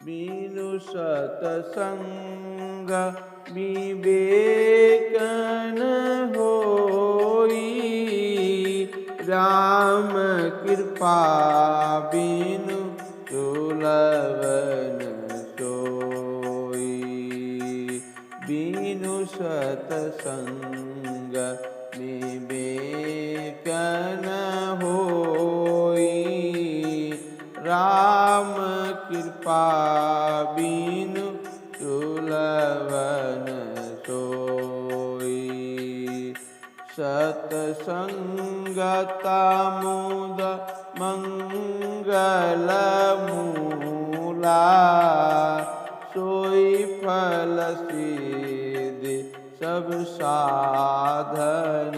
बीनु सतसंग विवेक न होई। राम कृपा बिनु सुलभ न सोई। बीनु सतसंग विवेक न होई। राम कृपा बिनु सुलभ न सोई। सतसंगता मुद मंगल मूला। सोई फल सिद्धि सब साधन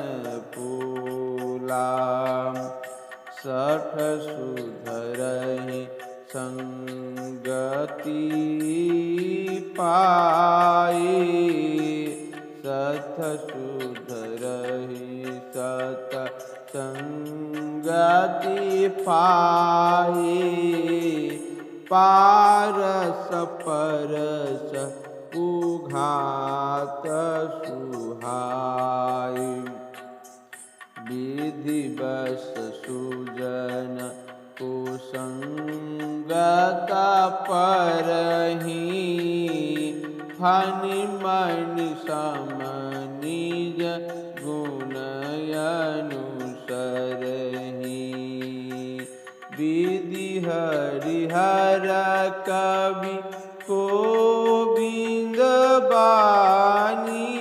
पूला। सठ सुधरहि संगति पाई। सठ सुधरहि सत संगति पाई। पारस परस उघात सुहाई। विधिवश सुजन कुसंगत परहि। फनि मनि सम निज गुण अनुसरहि। विधि हरिहर कवि गोविंद बानी।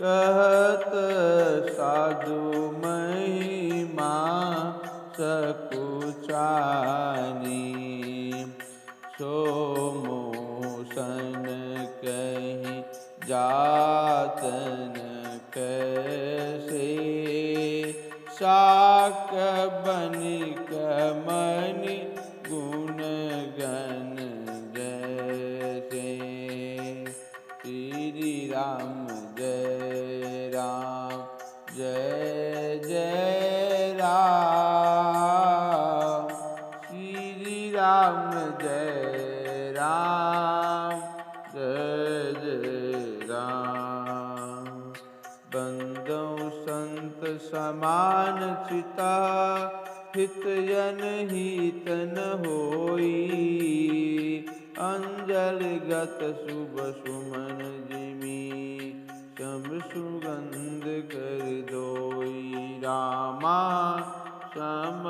कहत साधु महिमा सकुचानी। सो मोसन कहीं जातन कैसे। साक बनिक मनि गुण गण जैसे। श्री राम जय राम जय जय राम। श्री राम जय राम जय जय राम। बंदौ संत समान चिता। हित जन हित न होई। अंजलिगत शुभ सुमन जिमि। सब सुगंध कर दोई। रामा सम